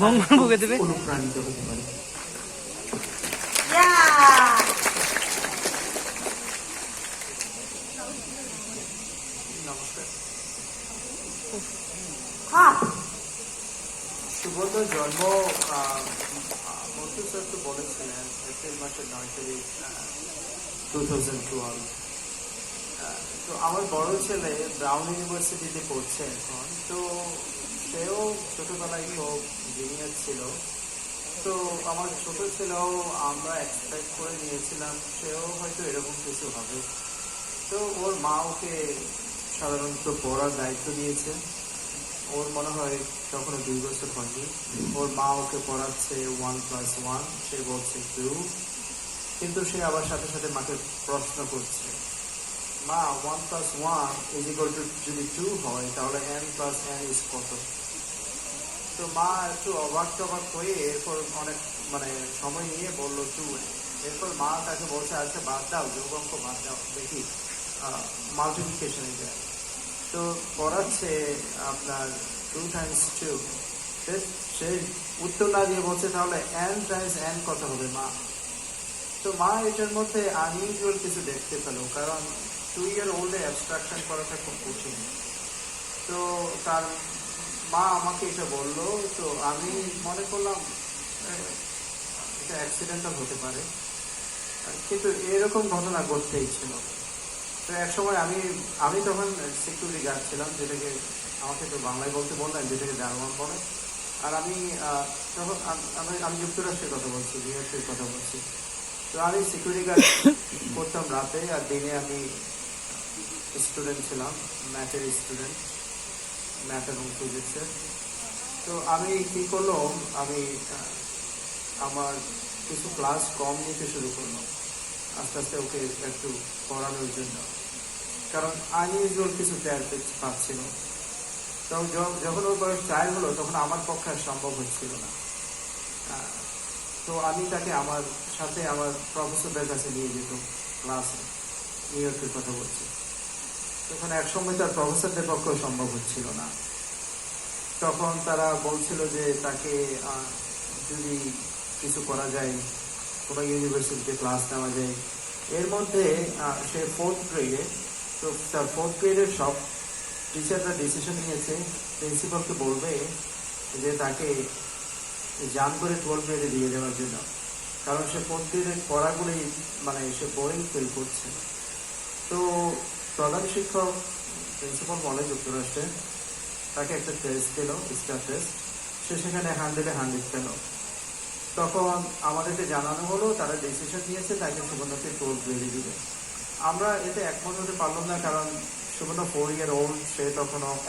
ভুগে দেবে, অনুপ্রাণিত হতে পারি। নমস্কার। সুবোধ জন্ম মন্টু স্যার তো বলেছিলেন এপ্রিল মাসের 9 তারিখ 2012। তো আমার বড় ছেলে ব্রাউন ইউনিভার্সিটিতে পড়ছে এখন, তো সেও ছোটবেলায় খুব জিনিয়াস ছিল। তো আমার ছোট ছেলেও আমরা এক্সপেক্ট করে নিয়েছিলাম সেও হয়তো এরকম কিছু হবে। তো ওর মা ওকে সাধারণত পড়ার দায়িত্ব দিয়েছে। ওর মনে হয় তখনও 2 বছর হয়নি। ওর মা ওকে পড়াচ্ছে 1+1, সে বলছে 2, কিন্তু সে আবার সাথে সাথে মাকে প্রশ্ন করছে, মা 1+1 যদি 2 হয় তাহলে n+n ইজ কত? তো মা একটু অবাক টবাক হয়ে এরপর অনেক সময় নিয়ে বললো 2n। এরপর মা তাকে বলছে, আচ্ছা বাদ দাও, যোগ অঙ্ক বাদ দাও, দেখি মাল্টিপ্লিকেশনে যায়। তো পড়াচ্ছে আপনার 2 × 2, সে উত্তর না দিয়ে বলছে তাহলে n × n কত হবে মা? তো মা এটার মধ্যে আনইউজুয়াল কিছু দেখতে পেল, কারণ 2-year-old-এ অ্যাবস্ট্রাকশন করাটা খুব কঠিন। তো তার মা আমাকে এটা বললো, তো আমি মনে করলাম এটা অ্যাক্সিডেন্টাল হতে পারে, কিন্তু এরকম ঘটনা ঘটতেই ছিল। তো এক সময় আমি তখন সিকিউরিটি গার্ড ছিলাম, যেটাকে আমাকে তো বাংলায় বলতে বললেন, যেটাকে জার্মান বলে। আর আমি তখন আমি যুক্তরাষ্ট্রের কথা বলছি, ইউএসের কথা বলছি। তো আমি সিকিউরিটি গার্ড করতাম রাতে, আর দিনে আমি স্টুডেন্ট ছিলাম, ম্যাথের স্টুডেন্ট, ম্যাথ এবং ফিজিক্সের। তো আমি কি করলাম, আমি আমার কিছু ক্লাস কম নিতে শুরু করলাম আস্তে আস্তে ওকে একটু পড়ানোর জন্য, কারণ আনইউজুয়াল কিছু টের পাচ্ছিল। তো যখন ওর বয়স 4 হলো তখন আমার পক্ষে আর সম্ভব হচ্ছিল না। তো আমি তাকে আমার সাথে আমার প্রফেসরদের কাছে নিয়ে যেতাম ক্লাসে, নিউ ইয়র্কের কথা বলছি। তখন এক সময় তার প্রফেসরদের পক্ষেও সম্ভব হচ্ছিল না। তখন তারা বলছিল যে তাকে যদি কিছু করা যায়, কোনো ইউনিভার্সিটিতে ক্লাস নেওয়া যায়। এর মধ্যে সে 4th গ্রেডে, তো তার 4th গ্রেডের সব টিচাররা ডিসিশন নিয়েছে প্রিন্সিপালকে বলবে যে তাকে জান করে 12th গ্রেডে দিয়ে দেওয়ার জন্য, কারণ সে 4th গ্রেডের পড়াগুলি সে বোরিং ফিল করছে। তো প্রধান শিক্ষক প্রিন্সিপাল বলে যুক্তরাষ্ট্রে, তাকে একটা টেস্ট দিল, স্টার টেস্ট, সে সেখানে 100-এ 100 পেল। তখন আমাদেরকে জানানো হলো তারা ডিসিশন নিয়েছে তাকে সুবর্ণকে 12th গ্রেডে দিবে। আমরা এতে একমত হতে পারলাম না, কারণ সুবর্ণ 4-year-old, সে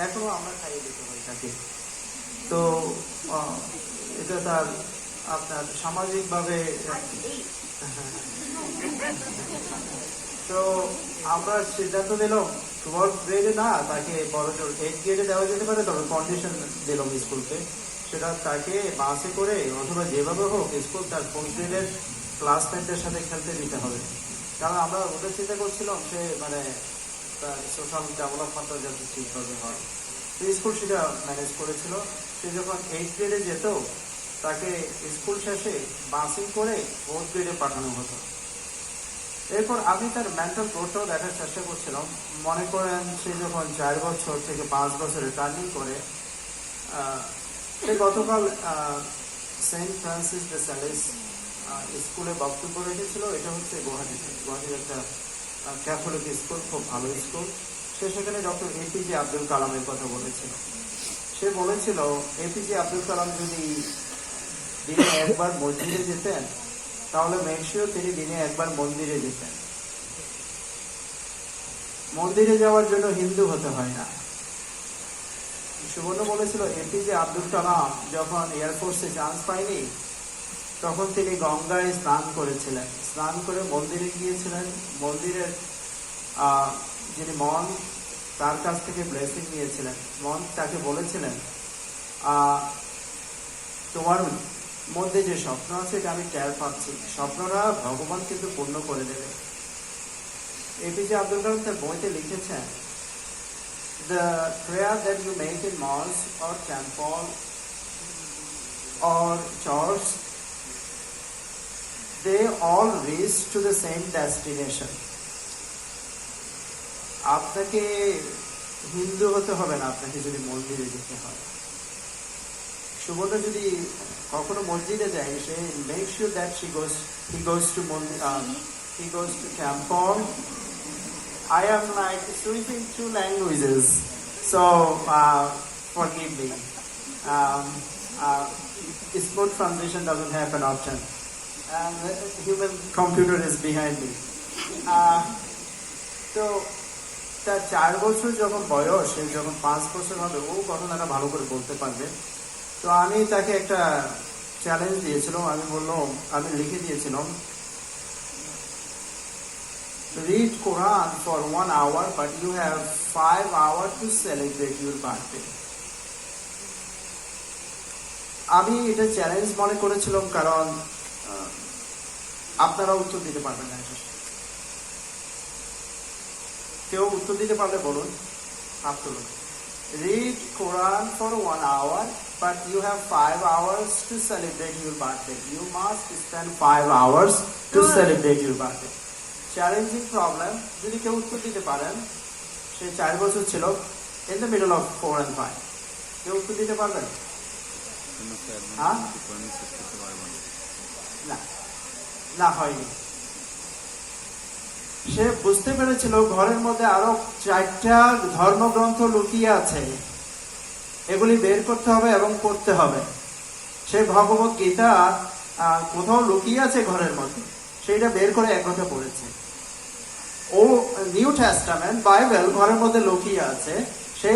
এখনো আমরা খাইয়ে দিতে হয় তাকে। তো এটা তার আপনার সামাজিকভাবে তো আমরা সিদ্ধান্ত দিলাম 12th গ্রেডে না, তাকে বড়জোর 8th গ্রেডে দেওয়া যেতে পারে, তবে কন্ডিশন দিলাম স্কুলকে, সেটা তাকে বাসে করে অথবা যেভাবে হোক স্কুল তার 4th গ্রেডের ক্লাসমেটদের সাথে খেলতে দিতে হবে। কারণ আমরা ওদের চিন্তা করছিলাম সে তার সোশ্যাল ডেভেলপমেন্টটা যাতে ঠিকভাবে হয়। তো স্কুল সেটা ম্যানেজ করেছিল। সে যখন 8th গ্রেডে যেত তাকে স্কুল শেষে বাসিং করে 4th গ্রেডে পাঠানো হতো। এরপর আমি তার মেন্টাল গ্রোথটাও দেখার চেষ্টা করছিলাম। মনে করেন সে যখন 4 বছর থেকে 5 বছরে টার্নিং করে, সে গতকাল সেন্ট ফ্রান্সিস ডে স্যালেস স্কুলে বক্তব্য রেখেছিল। এটা হচ্ছে গুয়াহাটির একটা ক্যাথলিক স্কুল, খুব ভালো স্কুল। সে সেখানে ডক্টর এপিজে আব্দুল কালামের কথা বলেছিল। সে বলেছিল এপিজে আব্দুল কালাম যদি দিনে একবার মসজিদে যেতেন তাহলে মেক্সিও তিনি দিনে একবার মন্দিরে যেতেন। মন্দিরে যাওয়ার জন্য হিন্দু হতে হয় না। সুবর্ণ বলেছিল এপিজে আব্দুল কালাম যখন এয়ারফোর্সে চান্স পায়নি তখন তিনি গঙ্গায় স্নান করেছিলেন, স্নান করে মন্দিরে গিয়েছিলেন। মন্দিরের যিনি মন তার কাছ থেকে ব্লেসিং নিয়েছিলেন। মন তাকে বলেছিলেন তোমার মধ্যে যে স্বপ্ন আছে এটা আমি টের পাচ্ছি, স্বপ্নরা ভগবান কিন্তু পূর্ণ করে দেবে। এপিজে আব্দুল কালাম তার বইতে লিখেছেন, the prayer that you make in mosque or temple or church, they all reach to the same destination. আপনাকে হিন্দু হতে হবে না আপনাকে যদি মন্দিরে যেতে হয়। সুবর্ণ যদি কখনো মসজিদে যায়, সে make sure that he goes to temple. I am like speaking two languages, so forgive me. Smooth transition doesn't happen often, and human computer is behind me. So তার 4 বছর যখন বয়স, সে যখন 5 বছর হবে, ও ঘটনাটা ভালো করে বলতে পারবে। তো আমি তাকে একটা চ্যালেঞ্জ দিয়েছিলাম, আমি লিখে দিয়েছিলাম, read Quran for 1 hour, but you have 5 hours to celebrate your birthday. আমি এটা চ্যালেঞ্জ মনে করেছিলাম কারণ আপনারা উত্তর দিতে পারবেন না। কেউ উত্তর দিতে পারলে বলুন, হাত তুলুন। Read Quran for 1 hour, but you have 5 hours to celebrate your birthday. You must spend 5 hours to celebrate your birthday. Challenging problem. যদি কেউ উত্তর দিতে পারেন, সে 4 বছর ছিল, in the middle of 4 and 5, কেউ উত্তর দিতে পারবেন? না, হয়নি। সে বুঝতে পেরেছিল ঘরের মধ্যে আরো 4টা ধর্মগ্রন্থ লুকিয়ে আছে, এগুলি বের করতে হবে এবং পড়তে হবে। সে ভগবত গীতা কোথাও লুকিয়ে আছে ঘরের মধ্যে, সেইটা বের করে 1 ঘন্টা পড়েছে। ও নিউ টেস্টামেন্ট বাইবেল ঘরের মধ্যে লুকিয়ে আছে, সে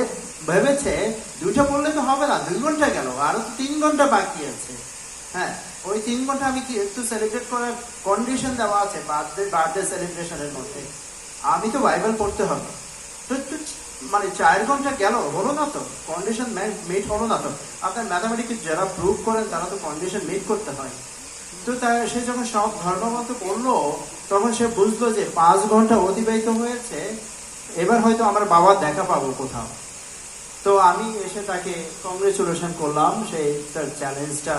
ভেবেছে 2টা পড়লে তো হবে না, 2 ঘন্টা গেল, আরো 3 ঘন্টা বাকি আছে। হ্যাঁ, ওই 3 ঘন্টা আমি কি একটু সেলিব্রেট করার কন্ডিশন দেওয়া আছে বার্থডে সেলিব্রেশনের মধ্যে, আমি তো বাইবেল পড়তে হবে। তো মানে 4 ঘন্টা গেল, হলো না তো, কন্ডিশন মিট হলো না তো। আপনার ম্যাথামেটিক্স যারা প্রুভ করেন তারা তো কন্ডিশন মিট করতে হয়। তো সে যখন সব ধর্মমত পড়লো, তখন সে বুঝলো যে 5 ঘন্টা অতিবাহিত হয়েছে, এবার হয়তো আমার বাবার দেখা পাবো কোথাও। তো আমি এসে তাকে কংগ্রেচুলেশন করলাম সেই তার চ্যালেঞ্জটা।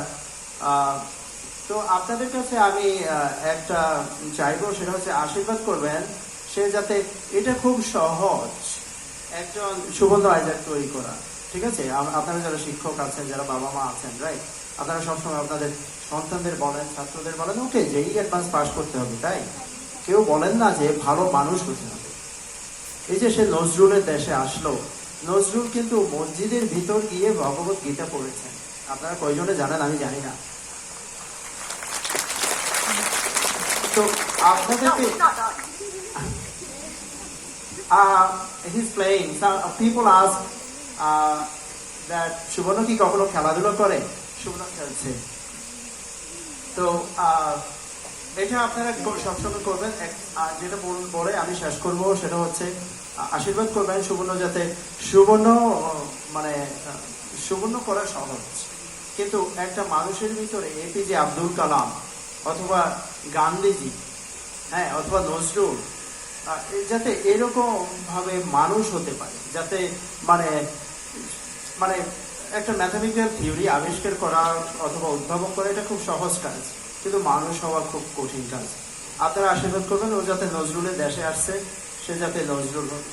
তো আপনাদের কাছে আমি একটা চাইবো, সেটা হচ্ছে আশীর্বাদ করবেন সে যাতে, এটা খুব সহজ একজন সুবর্ণ আইজাক তৈরি করা, ঠিক আছে? আপনারা যারা শিক্ষক আছেন, যারা বাবা মা আছেন, রাইট, আপনারা সবসময় আপনাদের সন্তানদের বলেন, ছাত্রদের বলেন, ওকে যেই অ্যাডভান্স পাস করতে হবে, তাই কেউ বলেন না যে ভালো মানুষ হতে হবে। এই যে সে নজরুলের দেশে আসলো, নজরুল কিন্তু মসজিদের ভিতর গিয়ে ভগবত গীতা পড়েছেন। আপনারা কয়জনে জানেন আমি জানি না। তো আপনাদেরকে he's playing. Some people ask that সুবর্ণ কি কখনো খেলাধুলা করে? সুবর্ণ খেলছে। তো এটা আপনারা সবসময় করবেন। যেটা বলে আমি শেষ করব, সেটা হচ্ছে আশীর্বাদ করবেন সুবর্ণ যাতে সুবর্ণ করা সহজ, কিন্তু একটা মানুষের ভিতরে এপিজে আব্দুল কালাম অথবা গান্ধীজি, হ্যাঁ, অথবা নজরুল, যাতে এরকম ভাবে মানুষ হতে পারে, যাতে মানে একটা ম্যাথামেটিক্যাল থিওরি আবিষ্কার করা অথবা উদ্ভাবন করা, এটা খুব সহজ কাজ, কিন্তু মানুষ হওয়া খুব কঠিন কাজ। আপনারা আশীর্বাদ করবেন ও যাতে নজরুলের দেশে আসছে, সে যাতে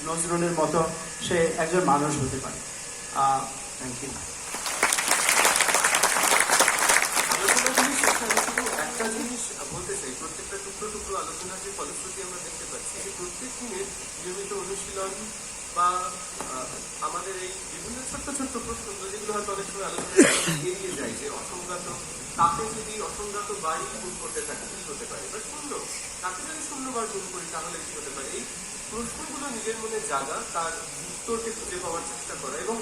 নজরুলের মতো সে একজন মানুষ হতে পারে। Thank you. একটা জিনিস বলতে চাই, প্রত্যেকটা টুকরো টুকরো আলোচনার যে ফলশ্রুতি আমরা দেখতে পাচ্ছি, যে প্রত্যেক দিনের নিয়মিত অনুশীলন বা আমাদের এই বিভিন্ন ছোট্ট ছোট্ট প্রশ্ন, যেগুলো হয়তো অনেক সময় আলোচনা এড়িয়ে যায়, যে অসংজ্ঞাত, তাকে যদি অসংজ্ঞাত বাড়ি গুণ করতে থাকি কি হতে পারে, বা শূন্য, তাকে যদি শূন্যবার গুণ করি তাহলে কি হতে পারে, এই প্রশ্নগুলো নিজের মনে জাগা, তার উত্তরকে খুঁজে পাওয়ার চেষ্টা করা এবং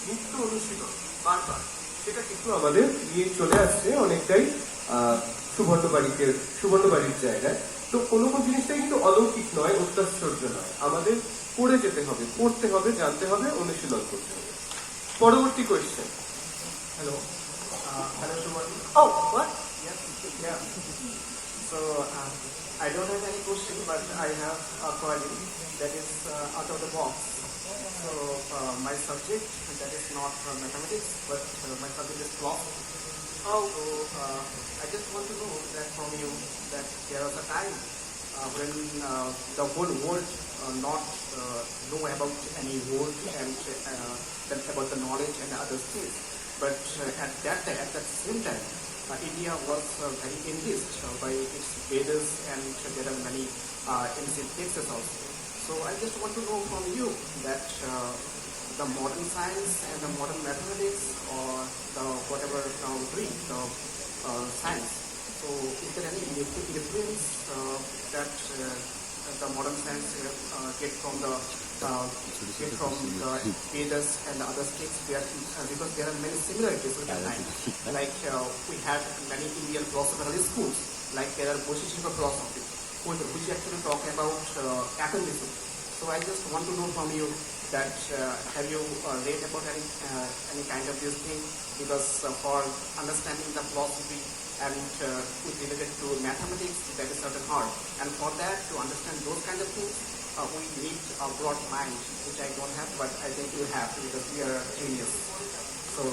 নিত্য অনুশীলন বারবার, সেটা কিন্তু আমাদের নিয়ে চলে আসছে অনেকটাই সুবর্ণ বাড়ির জায়গায়। তো কোনো জিনিসটাই কিন্তু অলৌকিক নয়, অত্যাশ্চর্য নয়, আমাদের করে যেতে হবে, পড়তে হবে, জানতে হবে, অনুশীলন করতে হবে। পরবর্তী কোয়েশ্চেন। হ্যালো সুবর্ণ। Oh, what? Yeah. So I don't have any question, but I have a query that is out of the box. So my subject, that is not mathematics, but my subject is philosophy. So I just want to know that from you that there was a time when the whole world not know about any word and about the knowledge and other skills. But at that same time, India was very enriched by its Vedas, and there are many ancient texts also. So I just want to know from you that the modern science and the modern mathematics, or the whatever now doing the science. So is there any influence that the modern science get from the Vedas and the other texts? Because there are many similarities with the time. Like we have many Indian philosophical schools, like there are Boshishiva philosophy, which actually talk about atomism. So I just want to know from you that have you read about any kind of this thing? Because for understanding the philosophy and with related to mathematics, that is certain hard. And for that, to understand those kind of things, we need a broad mind, which I don't have, but I think you have, because we are genius. So,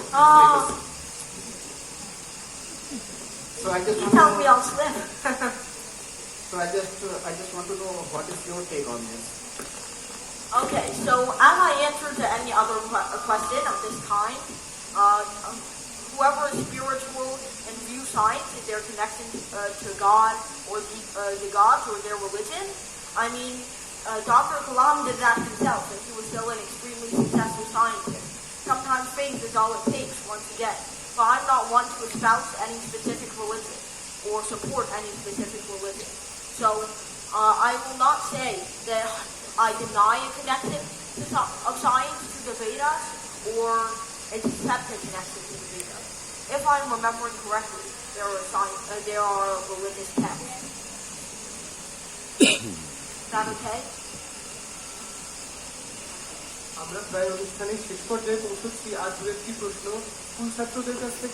so I just You want tell to me I'll slip. So I just want to know what is your take on this. Okay, so as I answer to any other question of this kind, whoever is spiritual and view science as their connection to God or the gods or their religion, I mean, Dr. Kalam did that himself, and he was still an extremely successful scientist. Sometimes faith is all it takes, once again. But I'm not one to espouse any specific religion or support any specific religion. So I will not say that I deny a connection of science to the Vedas or accept a connection to the Vedas. If I'm remembering correctly, there are religious texts. Is that okay? আমরা প্রায় অনুষ্ঠানের শেষ পর্যায়ে পৌঁছচ্ছি। আর দু একটি প্রশ্ন school ছাত্রদের কাছ থেকে